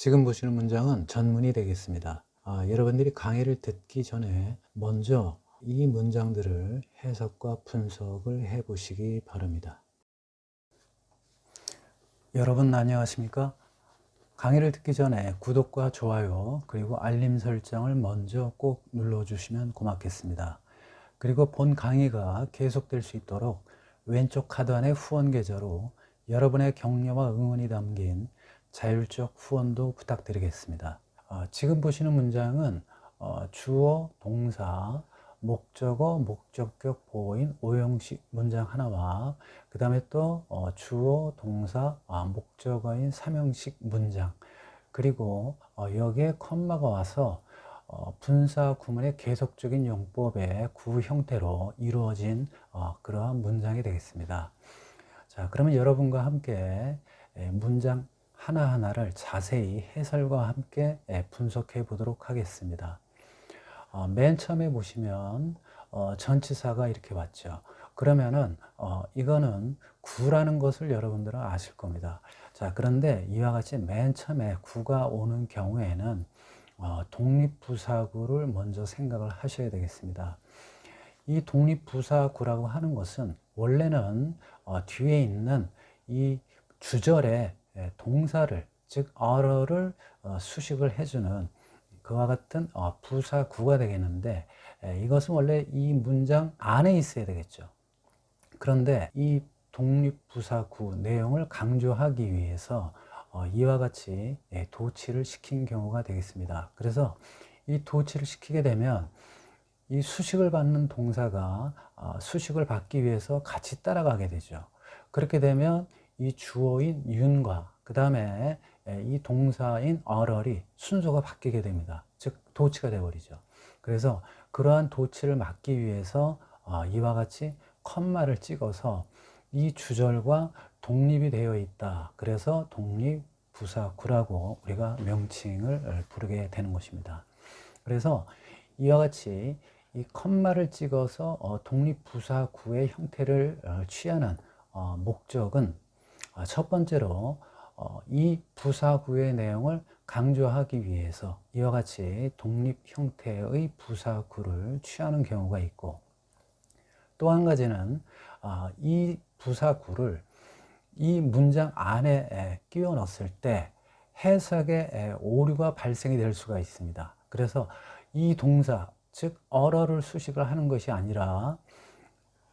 지금 보시는 문장은 전문이 되겠습니다. 여러분들이 강의를 듣기 전에 먼저 이 문장들을 해석과 분석을 해 보시기 바랍니다. 여러분 안녕하십니까? 강의를 듣기 전에 구독과 좋아요 그리고 알림 설정을 먼저 꼭 눌러주시면 고맙겠습니다. 그리고 본 강의가 계속될 수 있도록 왼쪽 하단의 후원 계좌로 여러분의 격려와 응원이 담긴 자율적 후원도 부탁드리겠습니다. 지금 보시는 문장은 주어, 동사, 목적어, 목적격, 보어인 5형식 문장 하나와 그 다음에 또 주어, 동사, 목적어인 3형식 문장, 그리고 여기에 컴마가 와서 분사 구문의 계속적인 용법의 구 형태로 이루어진 그러한 문장이 되겠습니다. 자, 그러면 여러분과 함께 문장 하나하나를 자세히 해설과 함께 분석해 보도록 하겠습니다. 맨 처음에 보시면 전치사가 이렇게 왔죠. 그러면은 이거는 구라는 것을 여러분들은 아실 겁니다. 자, 그런데 이와 같이 맨 처음에 구가 오는 경우에는 독립부사구를 먼저 생각을 하셔야 되겠습니다. 이 독립부사구라고 하는 것은 원래는 뒤에 있는 이 주절에 동사를, 즉 어를 수식을 해주는 그와 같은 부사구가 되겠는데, 이것은 원래 이 문장 안에 있어야 되겠죠. 그런데 이 독립부사구 내용을 강조하기 위해서 이와 같이 도치를 시킨 경우가 되겠습니다. 그래서 이 도치를 시키게 되면 이 수식을 받는 동사가 수식을 받기 위해서 같이 따라가게 되죠. 그렇게 되면 이 주어인 윤과 그 다음에 이 동사인 어럴이 순서가 바뀌게 됩니다. 즉 도치가 되어버리죠. 그래서 그러한 도치를 막기 위해서 이와 같이 컴마를 찍어서 이 주절과 독립이 되어 있다. 그래서 독립부사구라고 우리가 명칭을 부르게 되는 것입니다. 그래서 이와 같이 이 컴마를 찍어서 독립부사구의 형태를 취하는 목적은 첫 번째로 이 부사구의 내용을 강조하기 위해서 이와 같이 독립 형태의 부사구를 취하는 경우가 있고, 또 한 가지는 이 부사구를 이 문장 안에 끼워 넣었을 때 해석에 오류가 발생이 될 수가 있습니다. 그래서 이 동사, 즉 어러를 수식을 하는 것이 아니라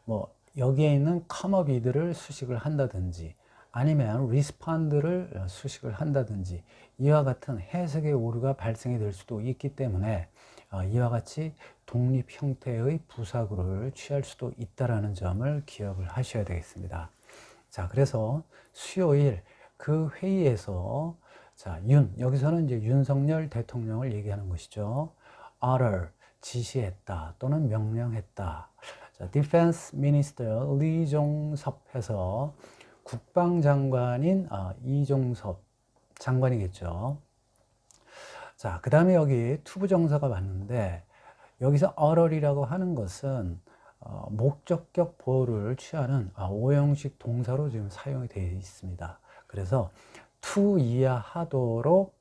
뭐 여기에 있는 커머비드를 수식을 한다든지 아니면 respond를 수식을 한다든지 이와 같은 해석의 오류가 발생이 될 수도 있기 때문에 이와 같이 독립 형태의 부사구를 취할 수도 있다는 점을 기억을 하셔야 되겠습니다. 자, 그래서 수요일 그 회의에서 여기서는 이제 윤석열 대통령을 얘기하는 것이죠. order, 지시했다 또는 명령했다. 자, Defense Minister 리종섭 해서 국방장관인 이종섭 장관이겠죠. 자, 그 다음에 여기 투부정사가 왔는데, 여기서 order이라고 하는 것은 목적격 보호를 취하는 5형식 동사로 지금 사용이 되어 있습니다. 그래서 to 이하하도록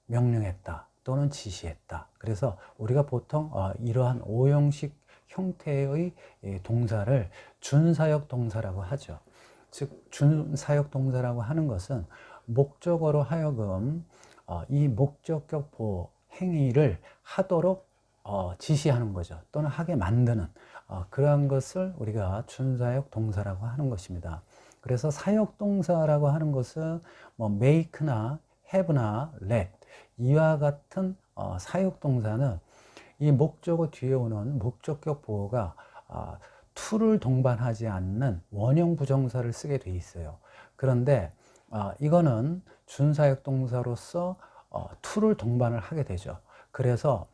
명령했다 또는 지시했다. 그래서 우리가 보통 이러한 5형식 형태의 동사를 준사역 동사라고 하죠. 즉 준사역 동사라고 하는 것은 목적어로 하여금 이 목적격 보호 행위를 하도록 지시하는 거죠. 또는 하게 만드는 그러한 것을 우리가 준사역 동사라고 하는 것입니다. 그래서 사역 동사라고 하는 것은 뭐 make나 have나 let 이와 같은 사역 동사는 이 목적어 뒤에 오는 목적격 보호가 to를 동반하지 않는 원형 부정사를 쓰게 돼 있어요. 그런데 이거는 준사역 동사로서 to를 동반을 하게 되죠. 그래서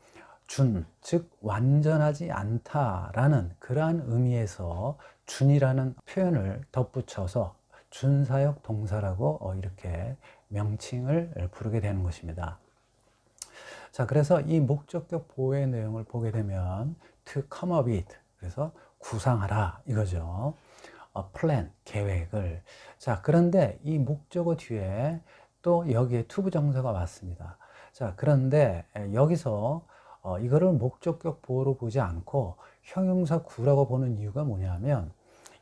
즉 완전하지 않다라는 그러한 의미에서 준이라는 표현을 덧붙여서 준사역 동사라고 이렇게 명칭을 부르게 되는 것입니다. 자, 그래서 이 목적격 보호의 내용을 보게 되면 to come up with, 그래서 구상하라 이거죠. plan, 계획을. 자, 그런데 이 목적어 뒤에 또 여기에 투부정사가 왔습니다. 자, 그런데 여기서 이거를 목적격 보호로 보지 않고 형용사 구라고 보는 이유가 뭐냐면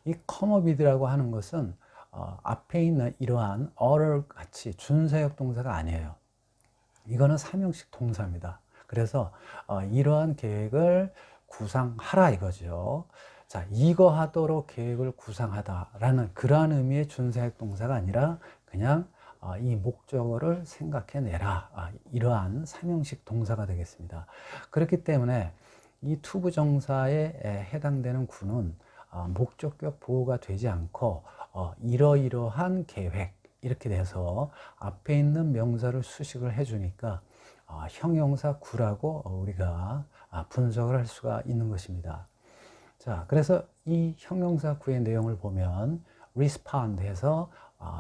이 come with라고 하는 것은 앞에 있는 이러한 어를 같이 준사역 동사가 아니에요. 이거는 삼형식 동사입니다. 그래서 이러한 계획을 구상하라 이거죠. 자, 이거 하도록 계획을 구상하다라는 그러한 의미의 준사역 동사가 아니라 그냥 이 목적어를 생각해내라. 이러한 삼형식 동사가 되겠습니다. 그렇기 때문에 이 투부정사에 해당되는 구는 목적격 보호가 되지 않고 이러이러한 계획 이렇게 돼서 앞에 있는 명사를 수식을 해주니까 형용사 구라고 우리가 분석을 할 수가 있는 것입니다. 자, 그래서 이 형용사 구의 내용을 보면 respond 해서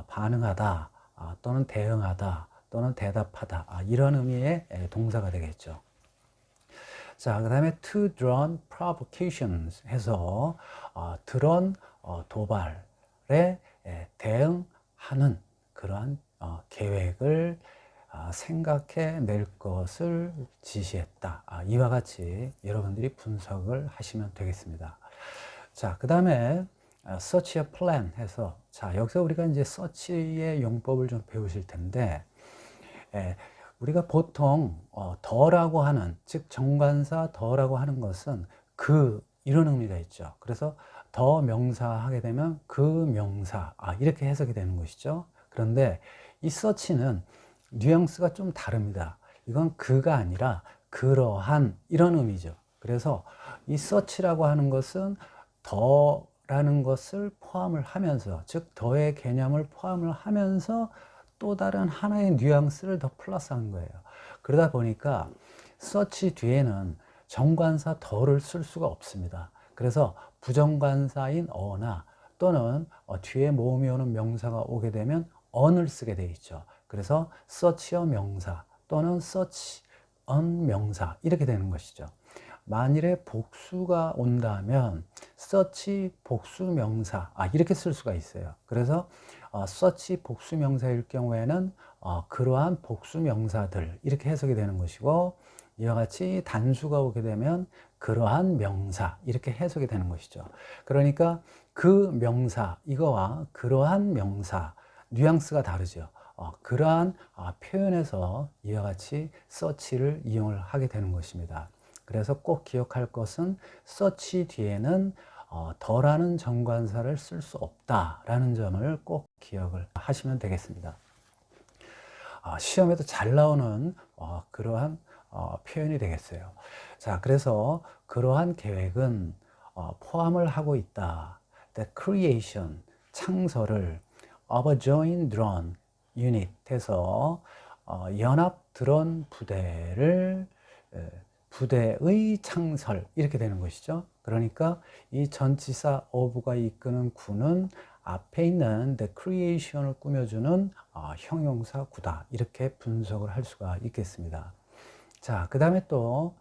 반응하다 또는 대응하다 또는 대답하다 이런 의미의 동사가 되겠죠. 자, 그 다음에 to drawn provocations 해서 드론 도발에 대응하는 그러한 계획을 생각해 낼 것을 지시했다. 이와 같이 여러분들이 분석을 하시면 되겠습니다. 자, 그 다음에 search a plan 해서 자, 여기서 우리가 이제 search의 용법을 좀 배우실 텐데 우리가 보통 더라고 하는 즉 정관사 더라고 하는 것은 그 이런 의미가 있죠. 그래서 더 명사 하게 되면 그 명사 이렇게 해석이 되는 것이죠. 그런데 이 search는 뉘앙스가 좀 다릅니다. 이건 그가 아니라 그러한 이런 의미죠. 그래서 이 search라고 하는 것은 더라는 것을 포함을 하면서 즉 더의 개념을 포함을 하면서 또 다른 하나의 뉘앙스를 더 플러스한 거예요. 그러다 보니까 search 뒤에는 정관사 더를 쓸 수가 없습니다. 그래서 부정관사인 어나 또는 뒤에 모음이 오는 명사가 오게 되면 on을 쓰게 돼 있죠. 그래서 search a 명사 또는 search on 명사 이렇게 되는 것이죠. 만일에 복수가 온다면 search 복수 명사 이렇게 쓸 수가 있어요. 그래서 search 복수 명사일 경우에는 그러한 복수 명사들 이렇게 해석이 되는 것이고 이와 같이 단수가 오게 되면 그러한 명사 이렇게 해석이 되는 것이죠. 그러니까 그 명사 이거와 그러한 명사 뉘앙스가 다르죠. 그러한 표현에서 이와 같이 search를 이용을 하게 되는 것입니다. 그래서 꼭 기억할 것은 search 뒤에는 더라는 정관사를 쓸 수 없다라는 점을 꼭 기억을 하시면 되겠습니다. 시험에도 잘 나오는 그러한 표현이 되겠어요. 자, 그래서 그러한 계획은 포함을 하고 있다. The creation, 창설을 of a joint drone unit 해서 연합 드론 부대를 부대의 창설 이렇게 되는 것이죠. 그러니까 이 전치사 of가 이끄는 구는 앞에 있는 the creation을 꾸며주는 형용사 구다 이렇게 분석을 할 수가 있겠습니다. 자, 그 다음에 또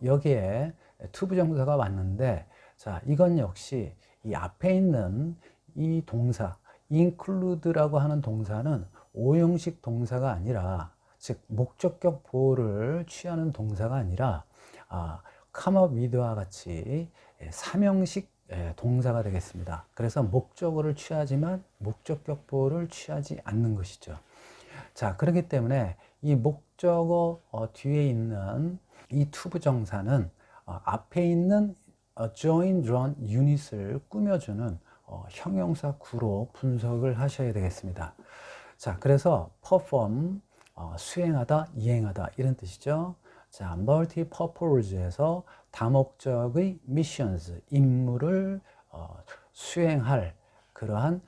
여기에 투부정사가 왔는데 자, 이건 역시 이 앞에 있는 이 동사 include라고 하는 동사는 오형식 동사가 아니라 즉 목적격 보호를 취하는 동사가 아니라 come up with와 같이 삼형식 동사가 되겠습니다. 그래서 목적어를 취하지만 목적격 보호를 취하지 않는 것이죠. 자, 그렇기 때문에 이 목적어 뒤에 있는 이 투부정사는 앞에 있는 join drone unit을 꾸며주는 형용사 구로 분석을 하셔야 되겠습니다. 자, 그래서 perform 수행하다, 이행하다 이런 뜻이죠. 자, multi-purpose에서 다목적의 missions 임무를 수행할 그러한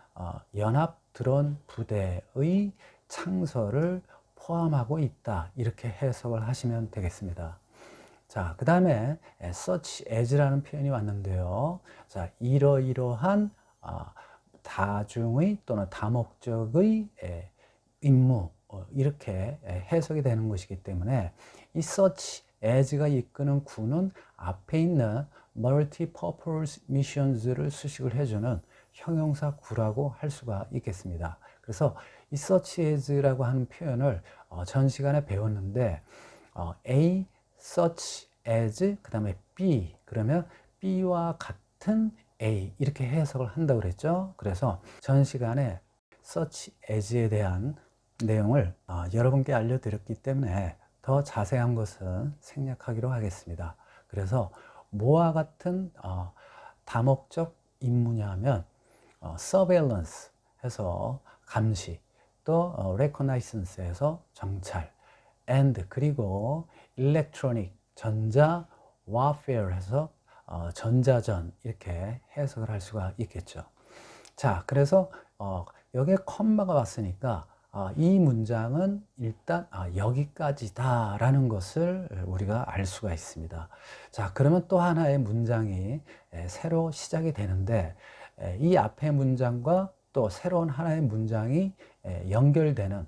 연합 드론 부대의 창설을 포함하고 있다 이렇게 해석을 하시면 되겠습니다. 자, 그 다음에 such as라는 표현이 왔는데요. 자, 이러이러한 다중의 또는 다목적의 임무 이렇게 해석이 되는 것이기 때문에 이 such as가 이끄는 구는 앞에 있는 multi-purpose missions를 수식을 해주는 형용사 구라고 할 수가 있겠습니다. 그래서 이 such as라고 하는 표현을 전 시간에 배웠는데 A, such as, 그 다음에 B, 그러면 B와 같은 A 이렇게 해석을 한다고 그랬죠. 그래서 전 시간에 such as에 대한 내용을 여러분께 알려드렸기 때문에 더 자세한 것은 생략하기로 하겠습니다. 그래서 뭐와 같은 다목적 임무냐 하면 surveillance 해서 감시, 또 reconnaissance 해서 정찰, and 그리고 electronic 전자 warfare 해서 전자전 이렇게 해석을 할 수가 있겠죠. 자, 그래서 여기에 컴마가 왔으니까 이 문장은 일단 여기까지다 라는 것을 우리가 알 수가 있습니다. 자, 그러면 또 하나의 문장이 새로 시작이 되는데 이 앞의 문장과 또 새로운 하나의 문장이 연결되는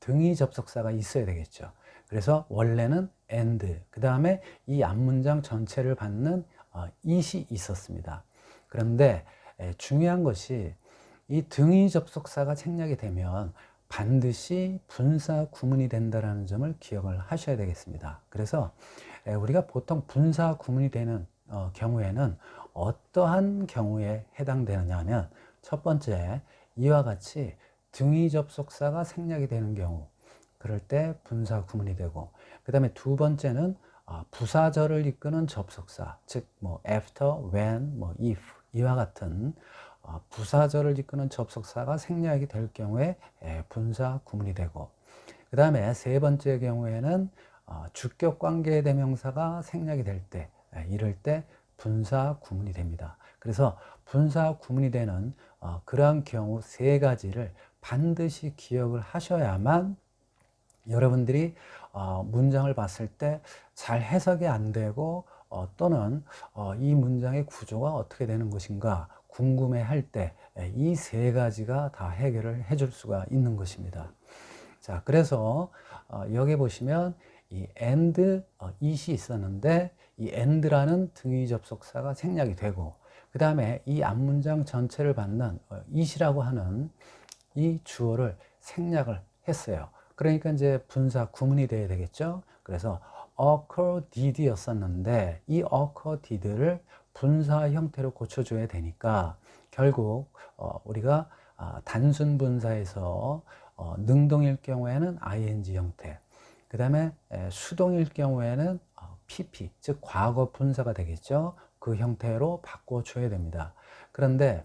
등위 접속사가 있어야 되겠죠. 그래서 원래는 and, 그 다음에 이 앞문장 전체를 받는 it이 있었습니다. 그런데 중요한 것이 이 등위 접속사가 생략이 되면 반드시 분사 구문이 된다는 점을 기억을 하셔야 되겠습니다. 그래서 우리가 보통 분사 구문이 되는 경우에는 어떠한 경우에 해당되느냐 하면 첫 번째, 이와 같이 등위 접속사가 생략이 되는 경우, 그럴 때 분사 구문이 되고, 그 다음에 두 번째는 부사절을 이끄는 접속사, 즉 뭐 after, when, 뭐 if 이와 같은 부사절을 이끄는 접속사가 생략이 될 경우에 분사 구문이 되고, 그 다음에 세 번째 경우에는 주격 관계 대명사가 생략이 될 때, 이럴 때 분사 구문이 됩니다. 그래서 분사 구문이 되는 그러한 경우 세 가지를 반드시 기억을 하셔야만 여러분들이 문장을 봤을 때 잘 해석이 안 되고 또는 이 문장의 구조가 어떻게 되는 것인가 궁금해 할 때 이 세 가지가 다 해결을 해줄 수가 있는 것입니다. 자, 그래서 여기 보시면 이 and, it이 있었는데 이 and라는 등위 접속사가 생략이 되고, 그 다음에 이 앞문장 전체를 받는 it이라고 하는 이 주어를 생략을 했어요. 그러니까 이제 분사 구문이 돼야 되겠죠. 그래서 occur did 였었는데 이 occur did를 분사 형태로 고쳐줘야 되니까 결국 우리가 단순 분사에서 능동일 경우에는 ing 형태, 그 다음에 수동일 경우에는 pp, 즉 과거 분사가 되겠죠. 그 형태로 바꿔줘야 됩니다. 그런데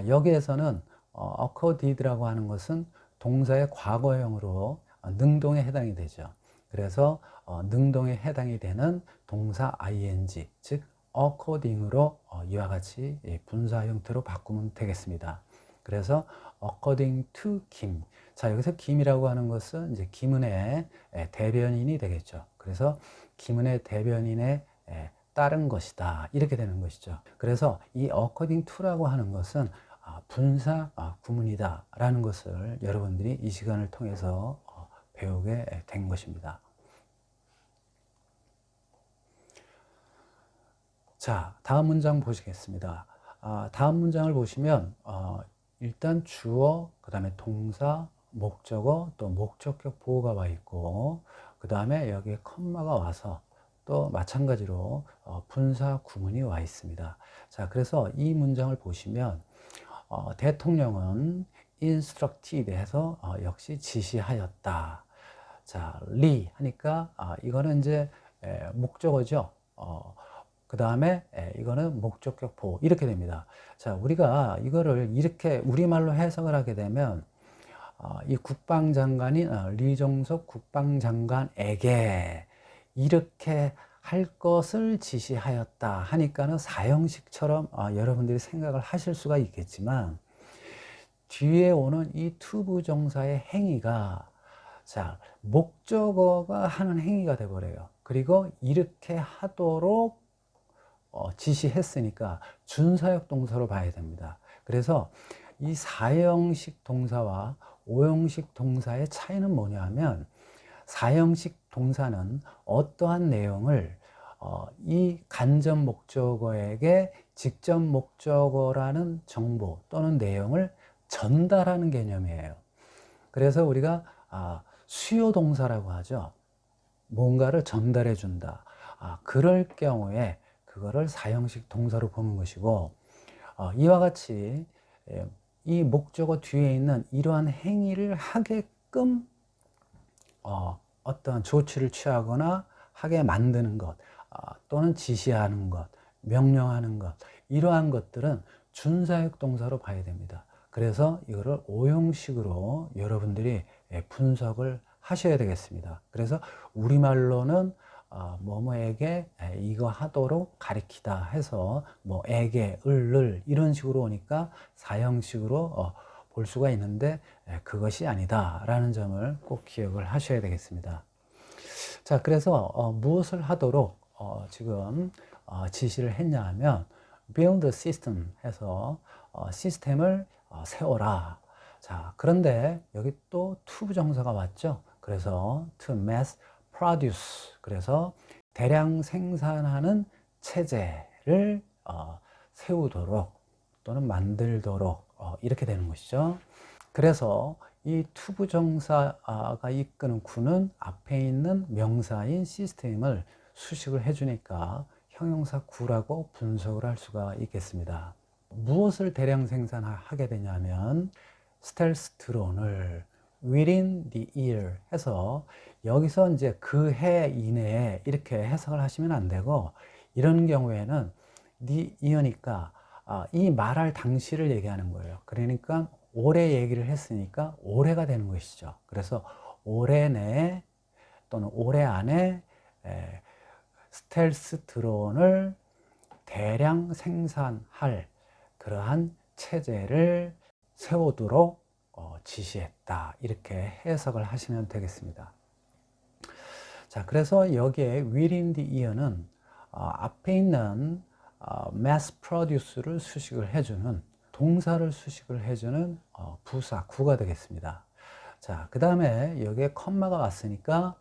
여기에서는 occur did라고 하는 것은 동사의 과거형으로 능동에 해당이 되죠. 그래서 능동에 해당이 되는 동사 ing, 즉 according으로 이와 같이 분사 형태로 바꾸면 되겠습니다. 그래서 according to 김. 자, 여기서 김이라고 하는 것은 이제 김은혜의 대변인이 되겠죠. 그래서 김은혜 대변인에 따른 것이다. 이렇게 되는 것이죠. 그래서 이 according to라고 하는 것은 분사 구문이다 라는 것을 여러분들이 이 시간을 통해서 배우게 된 것입니다. 자, 다음 문장 보시겠습니다. 다음 문장을 보시면 일단 주어, 그 다음에 동사, 목적어, 또 목적격 보호가 와 있고, 그 다음에 여기에 컴마가 와서 또 마찬가지로 분사 구문이 와 있습니다. 자, 그래서 이 문장을 보시면 대통령은 instructed 해서 역시 지시하였다. 자, 리 하니까 이거는 이제 목적어죠. 그 다음에 이거는 목적격 보호 이렇게 됩니다. 자, 우리가 이거를 이렇게 우리말로 해석을 하게 되면 이 국방장관이 리정석 국방장관에게 이렇게 할 것을 지시하였다 하니까는 사형식처럼 여러분들이 생각을 하실 수가 있겠지만 뒤에 오는 이 투부정사의 행위가 자, 목적어가 하는 행위가 돼버려요. 그리고 이렇게 하도록 지시했으니까 준사역 동사로 봐야 됩니다. 그래서 이 사형식 동사와 오형식 동사의 차이는 뭐냐 하면 사형식 동사는 어떠한 내용을 이 간접 목적어에게 직접 목적어라는 정보 또는 내용을 전달하는 개념이에요. 그래서 우리가 수요 동사라고 하죠. 뭔가를 전달해 준다. 그럴 경우에 그거를 사형식 동사로 보는 것이고, 이와 같이 이 목적어 뒤에 있는 이러한 행위를 하게끔 어떤 조치를 취하거나 하게 만드는 것, 또는 지시하는 것, 명령하는 것, 이러한 것들은 준사역 동사로 봐야 됩니다. 그래서 이거를 오형식으로 여러분들이 분석을 하셔야 되겠습니다. 그래서 우리말로는 뭐뭐에게 이거 하도록 가리키다 해서 뭐 에게, 을 이런 식으로 오니까 사형식으로 볼 수가 있는데 그것이 아니다 라는 점을 꼭 기억을 하셔야 되겠습니다. 자, 그래서 무엇을 하도록 지금 지시를 했냐 하면 build system 해서 시스템을 세워라. 자, 그런데 여기 또 to 부정사가 왔죠. 그래서 to mass produce, 그래서 대량 생산하는 체제를 세우도록 또는 만들도록 이렇게 되는 것이죠. 그래서 이 to 부정사가 이끄는 구는 앞에 있는 명사인 시스템을 수식을 해주니까 형용사 구라고 분석을 할 수가 있겠습니다. 무엇을 대량 생산하게 되냐면 스텔스 드론을 within the year 해서 여기서 이제 그 해 이내에 이렇게 해석을 하시면 안 되고, 이런 경우에는 the year니까 이 말할 당시를 얘기하는 거예요. 그러니까 올해 얘기를 했으니까 올해가 되는 것이죠. 그래서 올해 내에 또는 올해 안에 스텔스 드론을 대량 생산할 그러한 체제를 세우도록 지시했다. 이렇게 해석을 하시면 되겠습니다. 자, 그래서 여기에 within the year는 앞에 있는 mass produce를 수식을 해주는, 동사를 수식을 해주는 부사 구가 되겠습니다. 자, 그 다음에 여기에 컴마가 왔으니까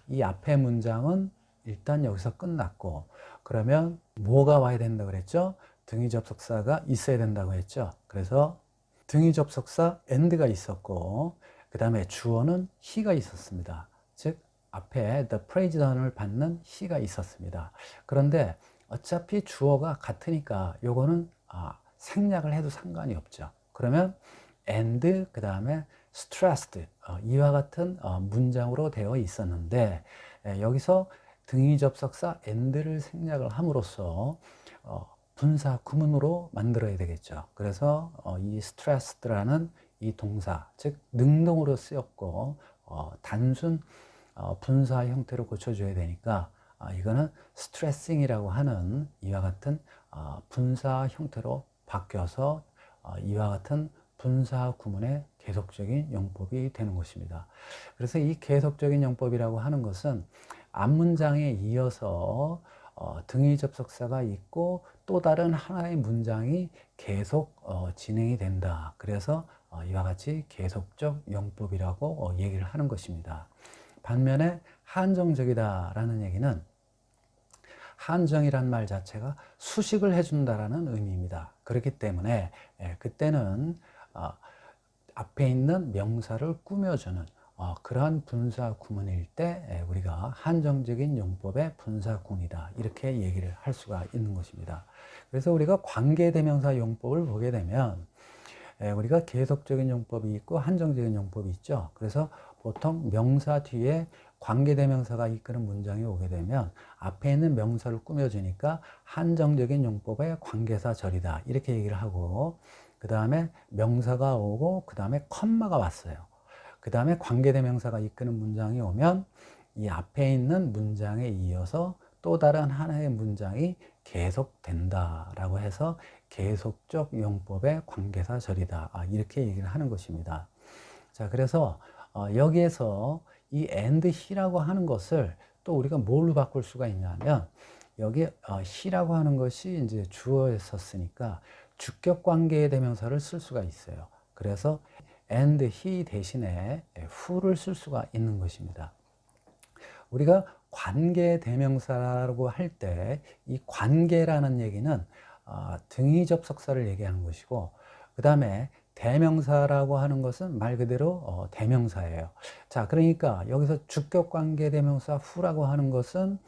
이 앞에 문장은 일단 여기서 끝났고, 그러면 뭐가 와야 된다 그랬죠? 등위 접속사가 있어야 된다고 했죠. 그래서 등위 접속사 and가 있었고, 그 다음에 주어는 he가 있었습니다. 즉 앞에 the president을 받는 he가 있었습니다. 그런데 어차피 주어가 같으니까 요거는 생략을 해도 상관이 없죠. 그러면 and 그 다음에 stressed 이와 같은 문장으로 되어 있었는데, 여기서 등위 접속사 and를 생략을 함으로써 분사 구문으로 만들어야 되겠죠. 그래서 이 stressed라는 이 동사, 즉 능동으로 쓰였고 단순 분사 형태로 고쳐줘야 되니까 이거는 stressing이라고 하는 이와 같은 분사 형태로 바뀌어서 이와 같은 분사 구문의 계속적인 용법이 되는 것입니다. 그래서 이 계속적인 용법이라고 하는 것은 앞문장에 이어서 등위 접속사가 있고 또 다른 하나의 문장이 계속 진행이 된다. 그래서 이와 같이 계속적 용법이라고 얘기를 하는 것입니다. 반면에 한정적이다라는 얘기는 한정이란 말 자체가 수식을 해준다라는 의미입니다. 그렇기 때문에 그때는 앞에 있는 명사를 꾸며주는 그러한 분사 구문일 때 우리가 한정적인 용법의 분사 구문이다, 이렇게 얘기를 할 수가 있는 것입니다. 그래서 우리가 관계대명사 용법을 보게 되면 우리가 계속적인 용법이 있고 한정적인 용법이 있죠. 그래서 보통 명사 뒤에 관계대명사가 이끄는 문장이 오게 되면 앞에 있는 명사를 꾸며주니까 한정적인 용법의 관계사 절이다, 이렇게 얘기를 하고, 그 다음에 명사가 오고 그 다음에 컴마가 왔어요. 그 다음에 관계대명사가 이끄는 문장이 오면 이 앞에 있는 문장에 이어서 또 다른 하나의 문장이 계속된다라고 해서 계속적 용법의 관계사 절이다, 이렇게 얘기를 하는 것입니다. 자, 그래서 여기에서 이 and he라고 하는 것을 또 우리가 뭘로 바꿀 수가 있냐면, 여기 he라고 하는 것이 이제 주어였었으니까 주격 관계의 대명사를 쓸 수가 있어요. 그래서 and he 대신에 who를 쓸 수가 있는 것입니다. 우리가 관계 대명사라고 할 때 이 관계라는 얘기는 등위 접속사를 얘기하는 것이고, 그 다음에 대명사라고 하는 것은 말 그대로 대명사예요. 자, 그러니까 여기서 주격관계대명사 who라고 하는 것은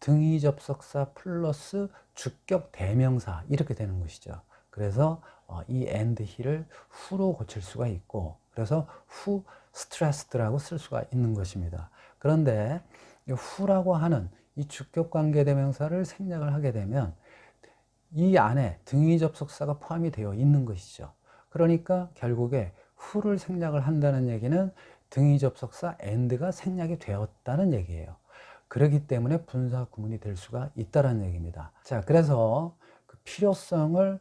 등위 접속사 플러스 주격 대명사 이렇게 되는 것이죠. 그래서 이 and he를 who로 고칠 수가 있고, 그래서 who stressed라고 쓸 수가 있는 것입니다. 그런데 이 who라고 하는 이 주격관계대명사를 생략을 하게 되면 이 안에 등위 접속사가 포함이 되어 있는 것이죠. 그러니까 결국에 who를 생략을 한다는 얘기는 등위 접속사 and가 생략이 되었다는 얘기예요. 그렇기 때문에 분사 구문이 될 수가 있다는 얘기입니다. 자, 그래서 그 필요성을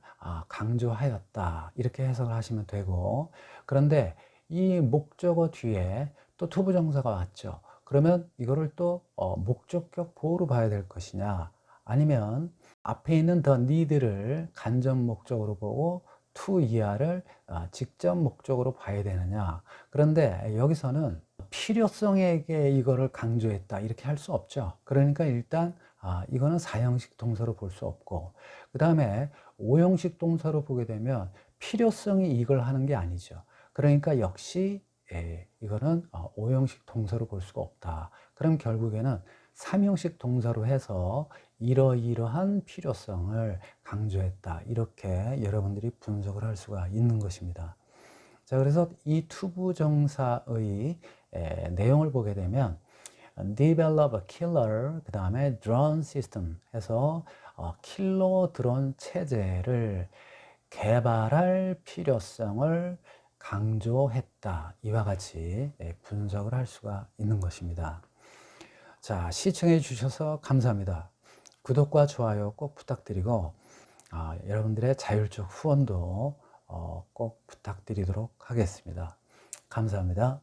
강조하였다 이렇게 해석을 하시면 되고, 그런데 이 목적어 뒤에 또 투부정사가 왔죠. 그러면 이거를 또 목적격 보호로 봐야 될 것이냐, 아니면 앞에 있는 the need를 간접 목적으로 보고 to 이하를 직접 목적으로 봐야 되느냐. 그런데 여기서는 필요성에게 이거를 강조했다 이렇게 할 수 없죠. 그러니까 일단 이거는 4형식 동사로 볼 수 없고, 그 다음에 5형식 동사로 보게 되면 필요성이 이걸 하는 게 아니죠. 그러니까 역시 이거는 5형식 동사로 볼 수가 없다. 그럼 결국에는 3형식 동사로 해서 이러이러한 필요성을 강조했다 이렇게 여러분들이 분석을 할 수가 있는 것입니다. 자, 그래서 이 투부정사의 내용을 보게 되면 develop a killer, 그 다음에 drone system 해서 킬러 드론 체제를 개발할 필요성을 강조했다. 이와 같이 분석을 할 수가 있는 것입니다. 자, 시청해 주셔서 감사합니다. 구독과 좋아요 꼭 부탁드리고 여러분들의 자율적 후원도 꼭 부탁드리도록 하겠습니다. 감사합니다.